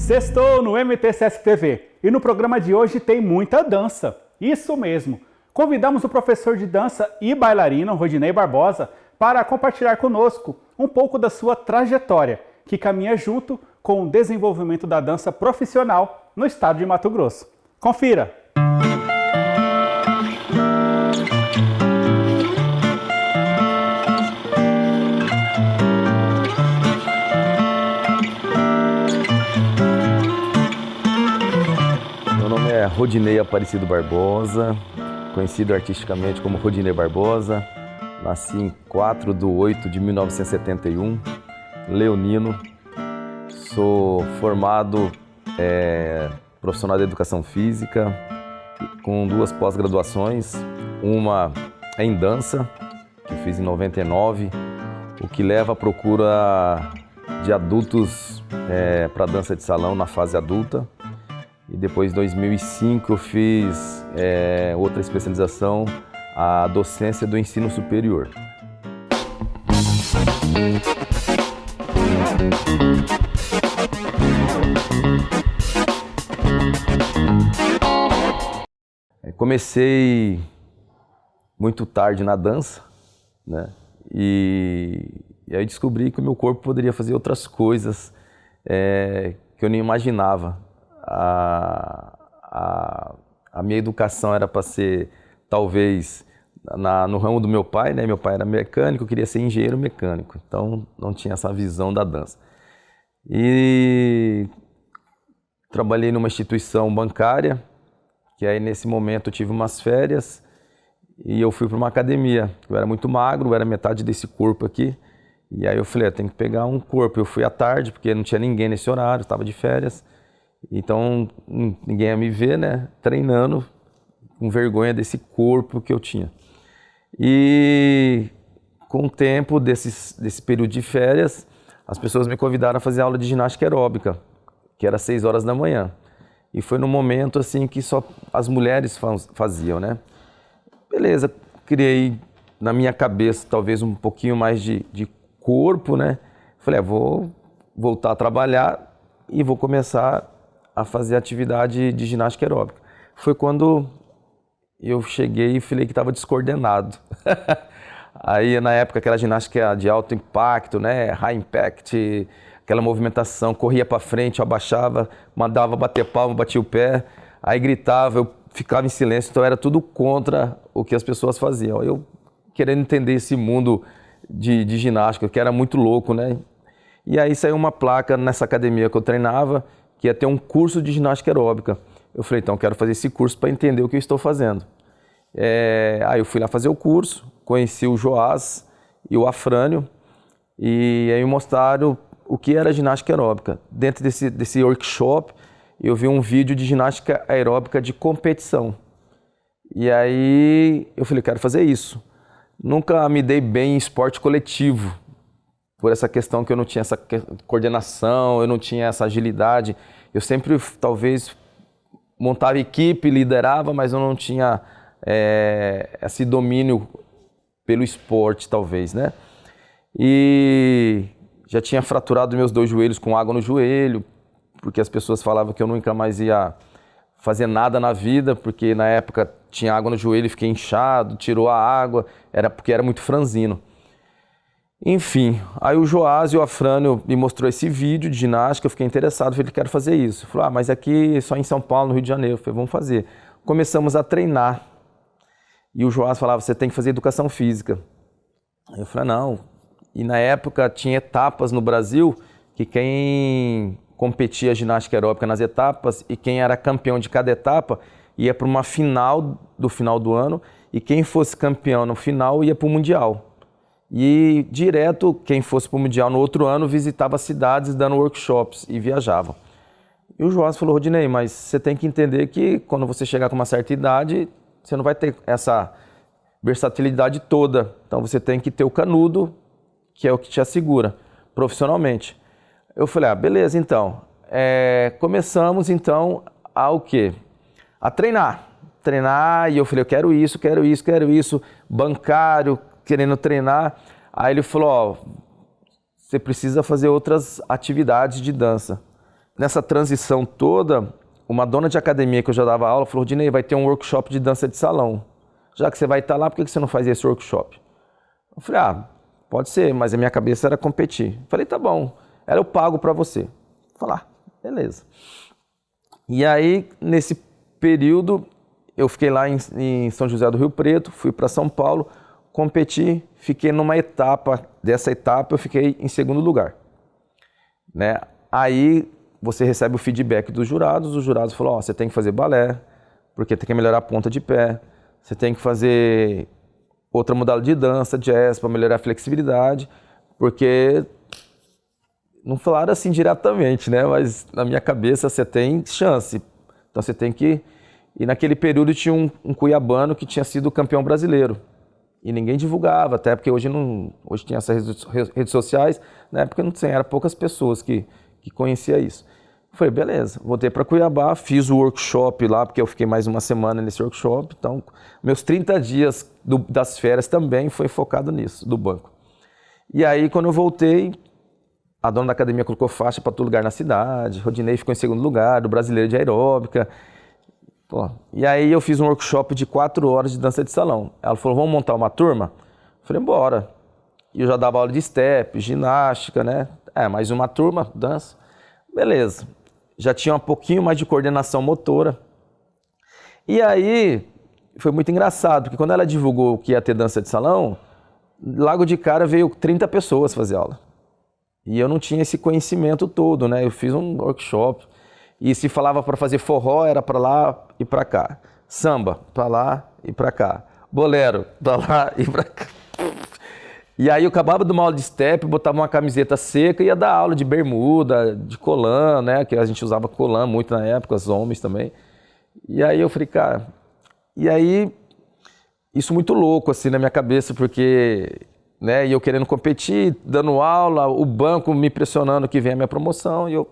Sextou no MTSS TV e no programa de hoje tem muita dança. Isso mesmo. Convidamos o professor de dança e bailarino Rodinei Barbosa para compartilhar conosco um pouco da sua trajetória, que caminha junto com o desenvolvimento da dança profissional no estado de Mato Grosso. Confira! Meu nome é Rodinei Aparecido Barbosa, conhecido artisticamente como Rodinei Barbosa. Nasci em 4/8/1971, leonino. Sou formado profissional de educação física, com 2 pós-graduações. Uma é em dança, que fiz em 99, o que leva à procura de adultos para dança de salão na fase adulta. E depois, em 2005, eu fiz outra especialização, a docência do ensino superior. Comecei muito tarde na dança, né? E aí descobri que o meu corpo poderia fazer outras coisas que eu nem imaginava. A minha educação era para ser, talvez, no ramo do meu pai, né? Meu pai era mecânico, eu queria ser engenheiro mecânico, então não tinha essa visão da dança. E trabalhei numa instituição bancária, que aí nesse momento eu tive umas férias e eu fui para uma academia. Eu era muito magro, eu era metade desse corpo aqui, e aí eu falei, tem que pegar um corpo. Eu fui à tarde, porque não tinha ninguém nesse horário, estava de férias. Então, ninguém ia me ver, né, treinando, com vergonha desse corpo que eu tinha. E com o tempo desse período de férias, as pessoas me convidaram a fazer aula de ginástica aeróbica, que era 6 horas da manhã. E foi num momento assim que só as mulheres faziam, né? Beleza, criei na minha cabeça talvez um pouquinho mais de corpo, né? Falei, vou voltar a trabalhar e vou começar a fazer atividade de ginástica aeróbica. Foi quando eu cheguei e falei que estava descoordenado. Aí, na época, aquela ginástica de alto impacto, né? High impact, aquela movimentação, corria para frente, eu abaixava, mandava bater palma, batia o pé, aí gritava, eu ficava em silêncio, então era tudo contra o que as pessoas faziam. Eu querendo entender esse mundo de ginástica, que era muito louco, né? E aí saiu uma placa nessa academia que eu treinava, que ia ter um curso de ginástica aeróbica. Eu falei, então eu quero fazer esse curso para entender o que eu estou fazendo. Aí eu fui lá fazer o curso, conheci o Joás e o Afrânio, e aí me mostraram o que era ginástica aeróbica. Dentro desse workshop, eu vi um vídeo de ginástica aeróbica de competição. E aí eu falei, quero fazer isso. Nunca me dei bem em esporte coletivo, por essa questão que eu não tinha essa coordenação, eu não tinha essa agilidade. Eu sempre, talvez, montava equipe, liderava, mas eu não tinha esse domínio pelo esporte, talvez, né? E já tinha fraturado meus 2 joelhos com água no joelho, porque as pessoas falavam que eu nunca mais ia fazer nada na vida, porque na época tinha água no joelho e fiquei inchado, tirou a água, porque era muito franzino. Enfim, aí o Joás e o Afrânio me mostrou esse vídeo de ginástica, eu fiquei interessado, falei, quero fazer isso. Ele falou, mas aqui só em São Paulo, no Rio de Janeiro. Eu falei, vamos fazer. Começamos a treinar. E o Joás falava, você tem que fazer educação física. Aí eu falei, não. E na época tinha etapas no Brasil, que quem competia ginástica aeróbica nas etapas e quem era campeão de cada etapa ia para uma final do ano, e quem fosse campeão no final ia para o Mundial. E direto, quem fosse para o Mundial no outro ano, visitava cidades dando workshops e viajava. E o Joás falou, Rodinei, mas você tem que entender que quando você chegar com uma certa idade, você não vai ter essa versatilidade toda. Então você tem que ter o canudo, que é o que te assegura profissionalmente. Eu falei, beleza então. Começamos então o quê? A treinar. Treinar, e eu falei, eu quero isso, bancário, querendo treinar. Aí ele falou, você precisa fazer outras atividades de dança. nessa transição toda, uma dona de academia que eu já dava aula falou, Rodinei, vai ter um workshop de dança de salão. Já que você vai estar lá, por que você não faz esse workshop? Eu falei, pode ser, mas a minha cabeça era competir. Eu falei, tá bom, eu pago para você. Eu falei, beleza. E aí, nesse período, eu fiquei lá em São José do Rio Preto, fui para São Paulo, competi, fiquei numa etapa, dessa etapa eu fiquei em segundo lugar. Né? Aí você recebe o feedback dos jurados, os jurados falam, você tem que fazer balé, porque tem que melhorar a ponta de pé, você tem que fazer outra modalidade de dança, jazz, para melhorar a flexibilidade, porque não falaram assim diretamente, né? Mas na minha cabeça você tem chance, então você tem que... E naquele período tinha um cuiabano que tinha sido campeão brasileiro. E ninguém divulgava, até porque hoje tinha essas redes sociais, na época não tinha, eram poucas pessoas que conheciam isso. Eu falei, beleza, voltei para Cuiabá, fiz o workshop lá, porque eu fiquei mais uma semana nesse workshop, então meus 30 dias das férias também foi focado nisso, do banco. E aí quando eu voltei, a dona da academia colocou faixa para todo lugar na cidade, Rodinei ficou em segundo lugar, do brasileiro de aeróbica. E aí eu fiz um workshop de 4 horas de dança de salão. Ela falou, vamos montar uma turma? Eu falei, bora. E eu já dava aula de step, ginástica, né? Mais uma turma, dança. Beleza. Já tinha um pouquinho mais de coordenação motora. E aí foi muito engraçado, porque quando ela divulgou que ia ter dança de salão, logo de cara veio 30 pessoas fazer aula. E eu não tinha esse conhecimento todo, né? Eu fiz um workshop. E se falava para fazer forró, era para lá e para cá. Samba, para lá e para cá. Bolero, para lá e para cá. E aí eu acabava de uma aula de step, botava uma camiseta seca e ia dar aula de bermuda, de colã, né? Que a gente usava colã muito na época, os homens também. E aí eu falei, cara... E aí, isso muito louco assim na minha cabeça, porque... né? E eu querendo competir, dando aula, o banco me pressionando que vem a minha promoção e eu...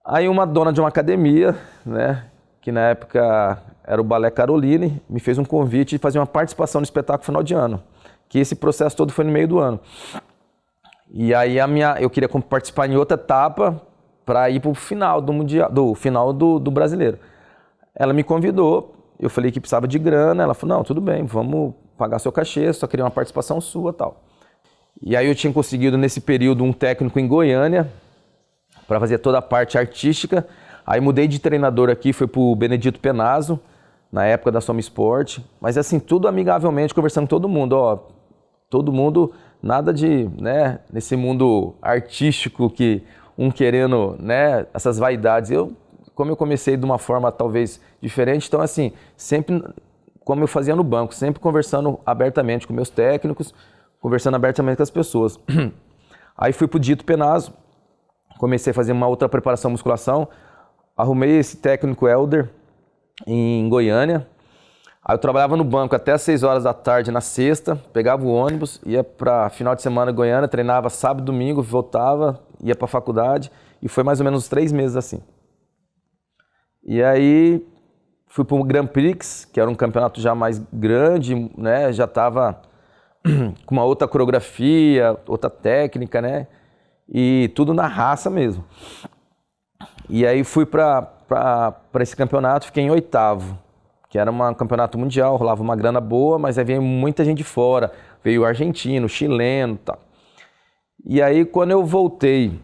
Aí uma dona de uma academia, né, que na época era o Balé Caroline, me fez um convite de fazer uma participação no espetáculo final de ano, que esse processo todo foi no meio do ano. E aí eu queria participar em outra etapa para ir para o final do mundial, do brasileiro. Ela me convidou, eu falei que precisava de grana, ela falou, não, tudo bem, vamos pagar seu cachê, só queria uma participação sua e tal. E aí eu tinha conseguido nesse período um técnico em Goiânia, para fazer toda a parte artística. Aí mudei de treinador aqui, fui pro Benedito Penazzo, na época da Soma Esporte. Mas assim, tudo amigavelmente, conversando com todo mundo. Todo mundo, nada de, né, nesse mundo artístico que um querendo, né, essas vaidades. Como eu comecei de uma forma talvez diferente, então assim, sempre como eu fazia no banco, sempre conversando abertamente com meus técnicos, conversando abertamente com as pessoas. Aí fui pro Dito Penazzo, comecei a fazer uma outra preparação musculação, arrumei esse técnico Helder em Goiânia. Aí eu trabalhava no banco até às 6 horas da tarde na sexta, pegava o ônibus, ia para final de semana em Goiânia, treinava sábado, domingo, voltava, ia para a faculdade e foi mais ou menos 3 meses assim. E aí fui para o Grand Prix, que era um campeonato já mais grande, né? Já estava com uma outra coreografia, outra técnica, né? E tudo na raça mesmo. E aí fui para esse campeonato, fiquei em 8º, que era um campeonato mundial, rolava uma grana boa, mas aí veio muita gente de fora, veio argentino, chileno e tal. E aí quando eu voltei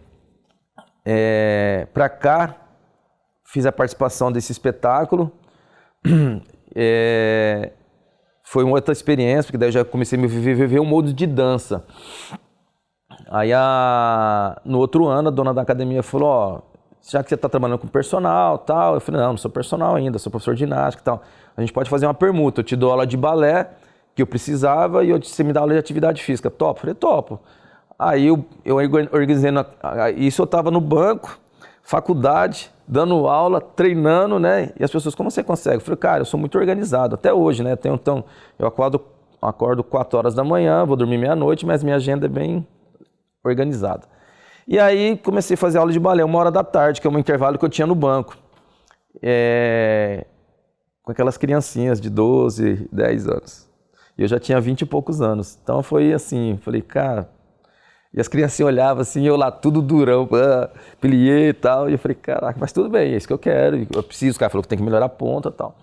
para cá, fiz a participação desse espetáculo, foi uma outra experiência, porque daí eu já comecei a viver um modo de dança. Aí no outro ano a dona da academia falou, já que você está trabalhando com personal e tal, eu falei, não sou personal ainda, sou professor de ginástica e tal, a gente pode fazer uma permuta, eu te dou aula de balé, que eu precisava, e você me dá aula de atividade física, topo? Eu falei, topo. Aí eu organizei, isso eu estava no banco, faculdade, dando aula, treinando, né, e as pessoas, como você consegue? Eu falei, cara, eu sou muito organizado, até hoje, né, então eu acordo 4 horas da manhã, vou dormir meia-noite, mas minha agenda é bem organizada. E aí comecei a fazer aula de balé 1h da tarde, que é um intervalo que eu tinha no banco. Com aquelas criancinhas de 12, 10 anos. E eu já tinha 20 e poucos anos. Então foi assim, falei, cara, E as criancinhas olhavam assim, eu lá tudo durão, plié e tal. E eu falei, caraca, mas tudo bem, é isso que eu quero. Eu preciso, o cara falou que tem que melhorar a ponta e tal.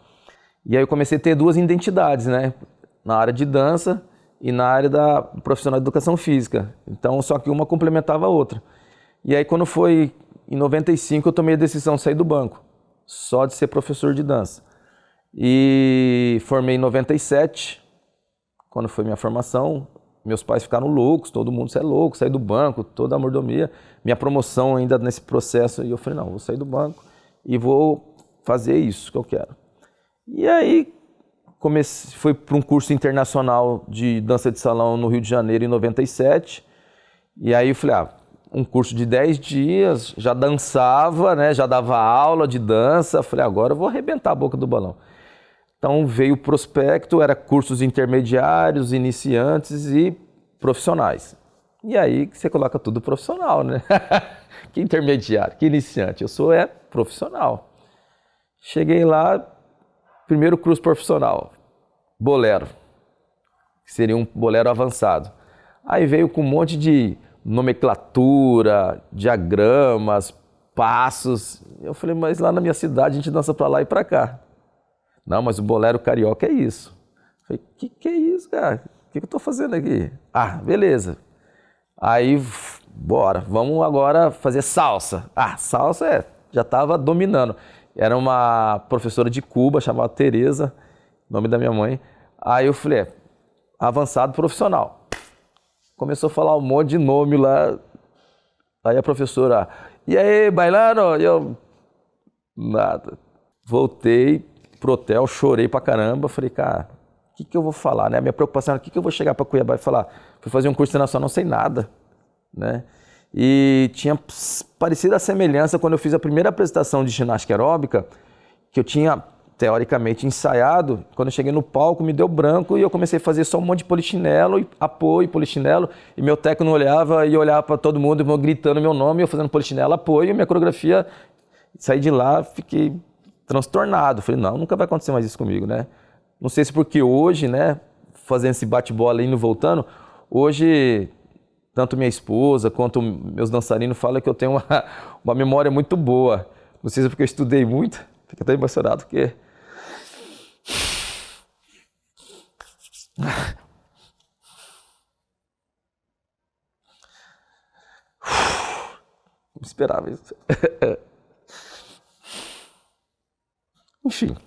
E aí eu comecei a ter duas identidades, né? Na área de dança e na área da profissional de educação física. Então, só que uma complementava a outra. E aí quando foi em 95, eu tomei a decisão de sair do banco, só de ser professor de dança. E formei em 97, quando foi minha formação. Meus pais ficaram loucos, todo mundo, você é louco, sair do banco, toda a mordomia. Minha promoção ainda nesse processo, e eu falei, não, vou sair do banco e vou fazer isso que eu quero. E aí, fui para um curso internacional de dança de salão no Rio de Janeiro em 97. E aí eu falei, um curso de 10 dias, já dançava, né, já dava aula de dança. Falei, agora eu vou arrebentar a boca do balão. Então veio o prospecto, era cursos intermediários, iniciantes e profissionais. E aí você coloca tudo profissional, né? Que intermediário, que iniciante, eu sou profissional. Cheguei lá, primeiro curso profissional, bolero, que seria um bolero avançado. Aí veio com um monte de nomenclatura, diagramas, passos. Eu falei, mas lá na minha cidade a gente dança para lá e para cá. Não, mas o bolero carioca é isso. Eu falei, que é isso, cara? O que eu tô fazendo aqui? Beleza. Aí, bora, vamos agora fazer salsa. Salsa já estava dominando. Era uma professora de Cuba, chamada Tereza, nome da minha mãe. Aí eu falei, avançado profissional. Começou a falar um monte de nome lá. Aí a professora, e aí, bailando? Eu, nada. Voltei pro hotel, chorei pra caramba, falei, cara, o que eu vou falar, né? A minha preocupação era o que eu vou chegar pra Cuiabá e falar, fui fazer um curso internacional, não sei nada, né? E tinha parecida a semelhança quando eu fiz a primeira apresentação de ginástica aeróbica, que eu tinha, teoricamente, ensaiado, quando eu cheguei no palco me deu branco e eu comecei a fazer só um monte de polichinelo, apoio, polichinelo, e meu técnico olhava e olhava pra todo mundo, eu gritando meu nome, eu fazendo polichinelo, apoio, e minha coreografia, saí de lá, fiquei transtornado. Falei, não, nunca vai acontecer mais isso comigo, né? Não sei se porque hoje, né, fazendo esse bate-bola indo e voltando, hoje, tanto minha esposa quanto meus dançarinos falam que eu tenho uma memória muito boa. Não sei se é porque eu estudei muito, fico até emocionado, porque... Não esperava isso. Enfim.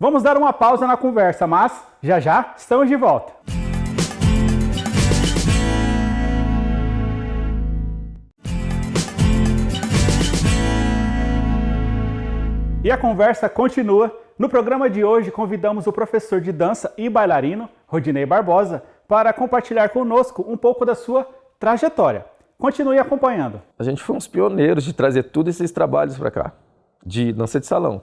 Vamos dar uma pausa na conversa, mas já estamos de volta. E a conversa continua. No programa de hoje convidamos o professor de dança e bailarino, Rodinei Barbosa, para compartilhar conosco um pouco da sua trajetória. Continue acompanhando. A gente foi uns pioneiros de trazer todos esses trabalhos para cá, de dança de salão.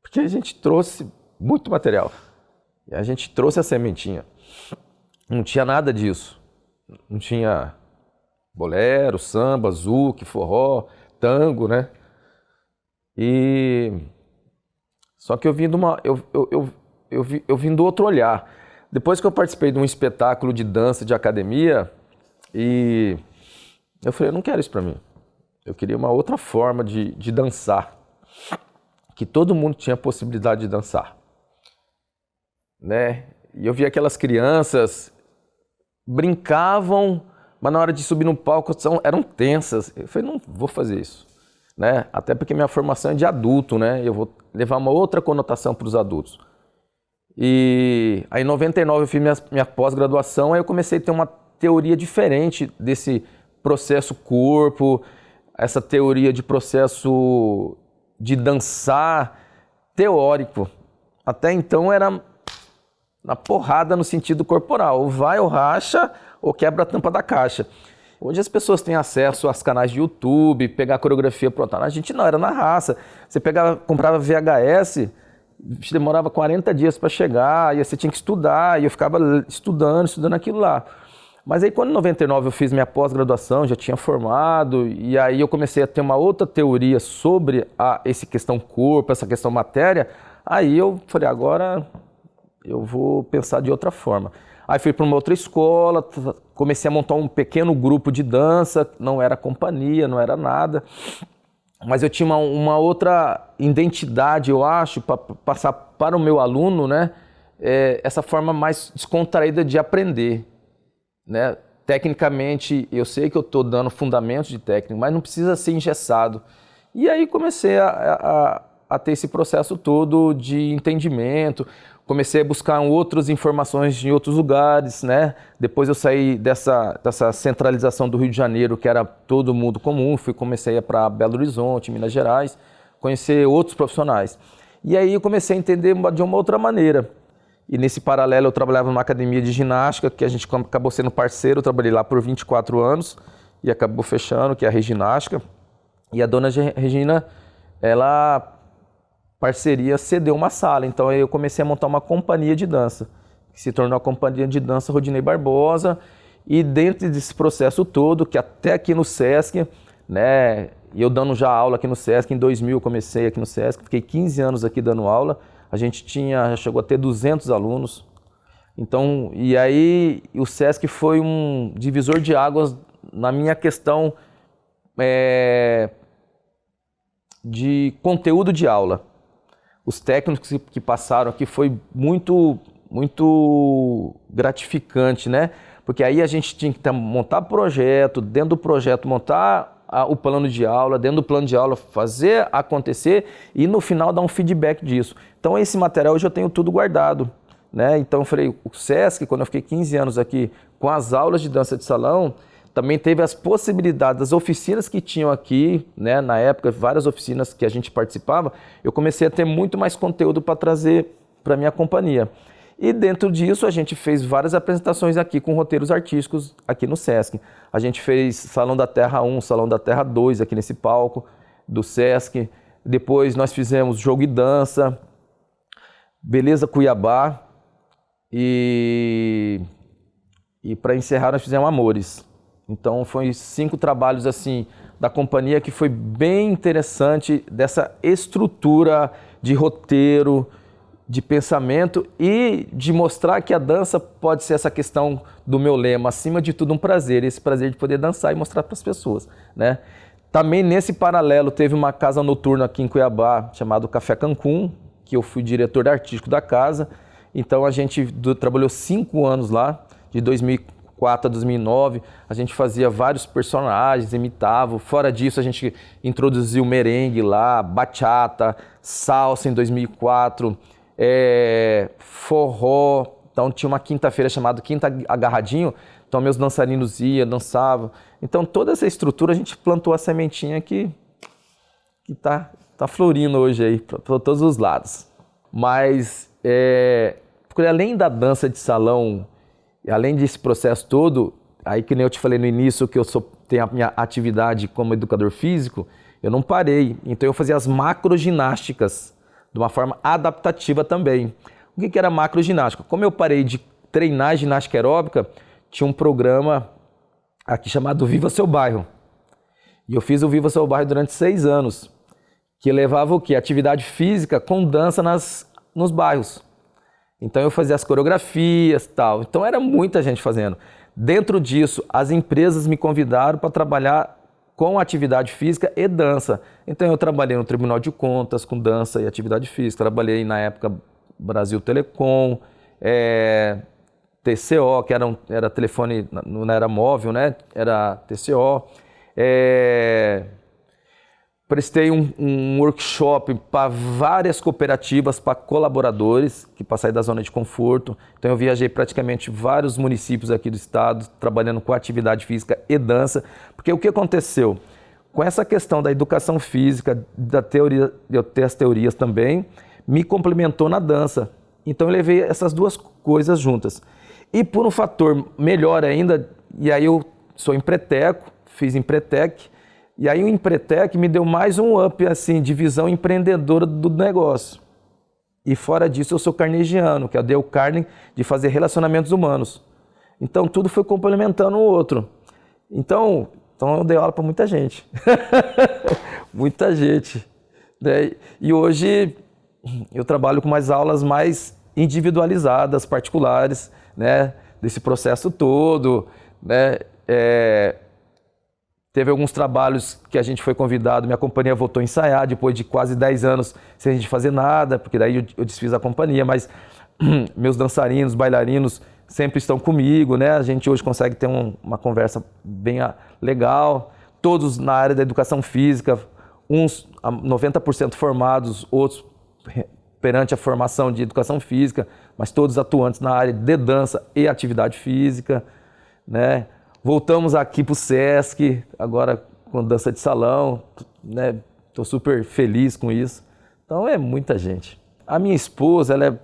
Porque a gente trouxe muito material. E a gente trouxe a sementinha. Não tinha nada disso. Não tinha bolero, samba, zouk, forró, tango, né? Só que eu vim vim do outro olhar. Depois que eu participei de um espetáculo de dança de academia, e eu falei, eu não quero isso para mim. Eu queria uma outra forma de dançar, que todo mundo tinha a possibilidade de dançar, né? E eu via aquelas crianças brincavam, mas na hora de subir no palco eram tensas. Eu falei, não vou fazer isso, né? Até porque minha formação é de adulto, né? Eu vou levar uma outra conotação para os adultos. E aí em 99 eu fiz minha pós-graduação, aí eu comecei a ter uma teoria diferente desse processo corpo, essa teoria de processo de dançar teórico. Até então era na porrada no sentido corporal, ou vai ou racha ou quebra a tampa da caixa. Hoje as pessoas têm acesso aos canais de YouTube, pegar a coreografia pronta. A gente não, era na raça. Você comprava VHS, demorava 40 dias para chegar, e você tinha que estudar, e eu ficava estudando aquilo lá. Mas aí quando em 99 eu fiz minha pós-graduação, já tinha formado, e aí eu comecei a ter uma outra teoria sobre essa questão corpo, essa questão matéria, aí eu falei, agora eu vou pensar de outra forma. Aí fui para uma outra escola, comecei a montar um pequeno grupo de dança, não era companhia, não era nada, mas eu tinha uma outra identidade, eu acho, para passar para o meu aluno, né? Essa forma mais descontraída de aprender, né? Tecnicamente, eu sei que eu estou dando fundamentos de técnica, mas não precisa ser engessado. E aí comecei a ter esse processo todo de entendimento, comecei a buscar outras informações em outros lugares, né? Depois eu saí dessa centralização do Rio de Janeiro, que era todo mundo comum, comecei a ir para Belo Horizonte, Minas Gerais, conhecer outros profissionais. E aí eu comecei a entender de uma outra maneira. E nesse paralelo eu trabalhava numa academia de ginástica, que a gente acabou sendo parceiro, eu trabalhei lá por 24 anos e acabou fechando, que é a Reginástica. E a dona Regina, ela, parceria, cedeu uma sala, então eu comecei a montar uma companhia de dança, que se tornou a Companhia de Dança Rodinei Barbosa, e dentro desse processo todo, que até aqui no Sesc, né, e eu dando já aula aqui no Sesc, em 2000 eu comecei aqui no Sesc, fiquei 15 anos aqui dando aula, a gente já chegou a ter 200 alunos, então, e aí o Sesc foi um divisor de águas na minha questão de conteúdo de aula. Os técnicos que passaram aqui foi muito, muito gratificante, né? Porque aí a gente tinha que montar projeto, dentro do projeto montar o plano de aula, dentro do plano de aula fazer acontecer e no final dar um feedback disso. Então esse material hoje eu tenho tudo guardado, né? Então eu falei, o Sesc, quando eu fiquei 15 anos aqui com as aulas de dança de salão, também teve as possibilidades das oficinas que tinham aqui, né? Na época, várias oficinas que a gente participava, eu comecei a ter muito mais conteúdo para trazer para a minha companhia. E dentro disso, a gente fez várias apresentações aqui com roteiros artísticos aqui no Sesc. A gente fez Salão da Terra 1, Salão da Terra 2 aqui nesse palco do Sesc. Depois nós fizemos Jogo e Dança, Beleza Cuiabá e para encerrar nós fizemos Amores. Então, foi 5 trabalhos assim da companhia que foi bem interessante, dessa estrutura de roteiro, de pensamento e de mostrar que a dança pode ser essa questão do meu lema, acima de tudo um prazer, esse prazer de poder dançar e mostrar para as pessoas, né? Também nesse paralelo teve uma casa noturna aqui em Cuiabá, chamada Café Cancún, que eu fui diretor artístico da casa. Então a gente trabalhou 5 anos lá, de 2004 a 2009, a gente fazia vários personagens, imitava. Fora disso, a gente introduziu merengue lá, bachata, salsa em 2004, forró. Então tinha uma quinta-feira chamada Quinta Agarradinho, então meus dançarinos iam, dançavam. Então toda essa estrutura a gente plantou a sementinha que tá florindo hoje aí para todos os lados. Mas porque além da dança de salão, além desse processo todo, aí que nem eu te falei no início que eu tenho a minha atividade como educador físico, eu não parei. Então eu fazia as macroginásticas de uma forma adaptativa também. O que era macroginástica? Como eu parei de treinar ginástica aeróbica, tinha um programa aqui chamado Viva Seu Bairro. E eu fiz o Viva Seu Bairro durante 6 anos, que levava o quê? Atividade física com dança nos bairros. Então eu fazia as coreografias e tal. Então era muita gente fazendo. Dentro disso, as empresas me convidaram para trabalhar com atividade física e dança. Então eu trabalhei no Tribunal de Contas com dança e atividade física. Trabalhei na época Brasil Telecom, TCO, que era telefone, não era móvel, né? Era TCO. Prestei um workshop para várias cooperativas, para colaboradores, para sair da zona de conforto. Então eu viajei praticamente vários municípios aqui do estado, trabalhando com atividade física e dança. Porque o que aconteceu? Com essa questão da educação física, da teoria, eu ter as teorias também, me complementou na dança. Então eu levei essas duas coisas juntas. E por um fator melhor ainda, e aí eu sou empreteco, fiz Empretec, e aí o Empretec me deu mais um up, assim, de visão empreendedora do negócio. E fora disso eu sou carnegiano, que é o Carne de fazer relacionamentos humanos. Então tudo foi complementando o outro. Então eu dei aula para muita gente. Muita gente. Né? E hoje eu trabalho com umas aulas mais individualizadas, particulares, né, desse processo todo, né? Teve alguns trabalhos que a gente foi convidado, minha companhia voltou a ensaiar depois de quase 10 anos sem a gente fazer nada, porque daí eu desfiz a companhia, mas meus dançarinos, bailarinos sempre estão comigo, né? A gente hoje consegue ter uma conversa bem legal, todos na área da educação física, uns 90% formados, outros perante a formação de educação física, mas todos atuantes na área de dança e atividade física, né? Voltamos aqui para o Sesc, agora com dança de salão, né? Estou super feliz com isso. Então é muita gente. A minha esposa, ela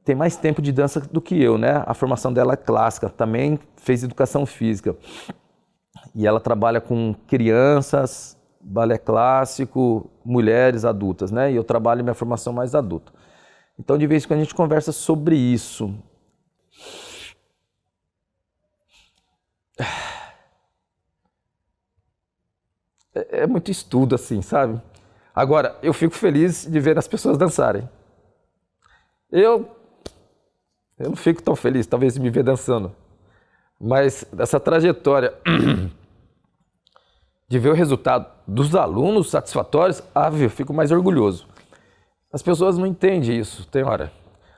tem mais tempo de dança do que eu, né? A formação dela é clássica, também fez educação física. E ela trabalha com crianças, balé clássico, mulheres adultas, né? E eu trabalho minha formação mais adulta. Então de vez em quando a gente conversa sobre isso. É muito estudo, assim, sabe? Agora, eu fico feliz de ver as pessoas dançarem. Eu não fico tão feliz, talvez, de me ver dançando. Mas essa trajetória de ver o resultado dos alunos satisfatórios, eu fico mais orgulhoso. As pessoas não entendem isso, tem hora.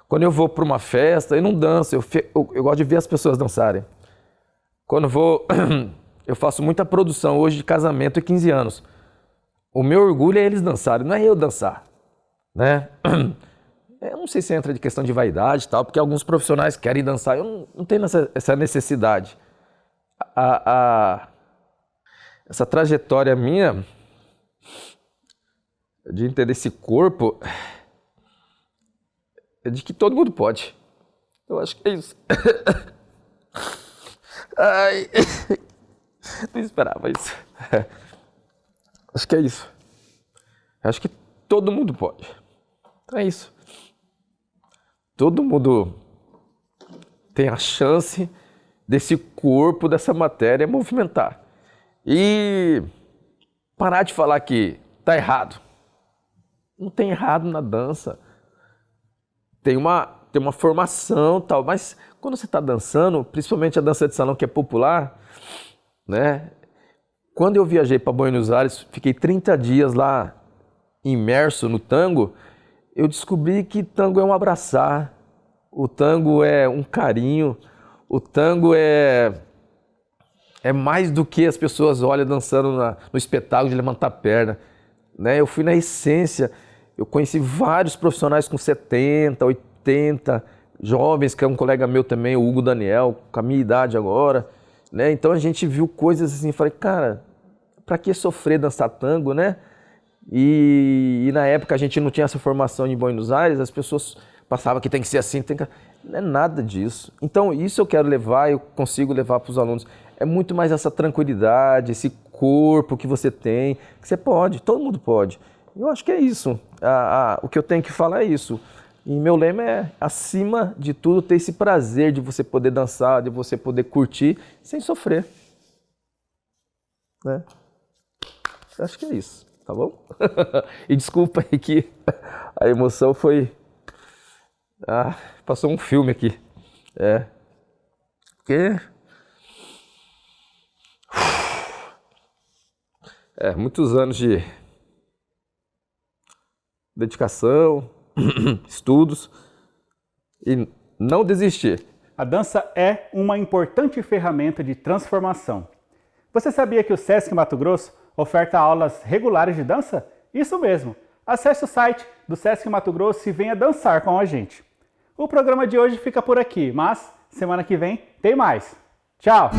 Quando eu vou para uma festa, eu não danço, eu gosto de ver as pessoas dançarem. Quando eu faço muita produção hoje de casamento e 15 anos. O meu orgulho é eles dançarem, não é eu dançar, né? Eu não sei se entra de questão de vaidade e tal, porque alguns profissionais querem dançar, eu não tenho essa necessidade. Essa trajetória minha de entender esse corpo é de que todo mundo pode. Eu acho que é isso. Ai, não esperava isso. Acho que é isso. Acho que todo mundo pode. Então é isso. Todo mundo tem a chance desse corpo, dessa matéria movimentar. E parar de falar que tá errado. Não tem errado na dança. Tem uma formação e tal, mas quando você está dançando, principalmente a dança de salão que é popular, né? Quando eu viajei para Buenos Aires, fiquei 30 dias lá imerso no tango, eu descobri que tango é um abraçar, o tango é um carinho, o tango é mais do que as pessoas olham dançando no espetáculo de levantar a perna, né? Eu fui na essência, eu conheci vários profissionais com 70, 80, jovens, que é um colega meu também, o Hugo Daniel, com a minha idade agora, né? Então a gente viu coisas assim, falei, cara, pra que sofrer dançar tango, né? E na época a gente não tinha essa formação em Buenos Aires, as pessoas passavam que tem que ser assim, não é nada disso. Então isso eu quero levar, eu consigo levar para os alunos. É muito mais essa tranquilidade, esse corpo que você tem, que você pode, todo mundo pode. Eu acho que é isso, o que eu tenho que falar é isso. E meu lema é, acima de tudo, ter esse prazer de você poder dançar, de você poder curtir, sem sofrer. Né? Eu acho que é isso, tá bom? E desculpa aí que a emoção foi... passou um filme aqui. Porque... muitos anos de dedicação, estudos e não desistir. A dança é uma importante ferramenta de transformação. Você sabia que o Sesc Mato Grosso oferta aulas regulares de dança? Isso mesmo! Acesse o site do Sesc Mato Grosso e venha dançar com a gente. O programa de hoje fica por aqui, mas semana que vem tem mais. Tchau!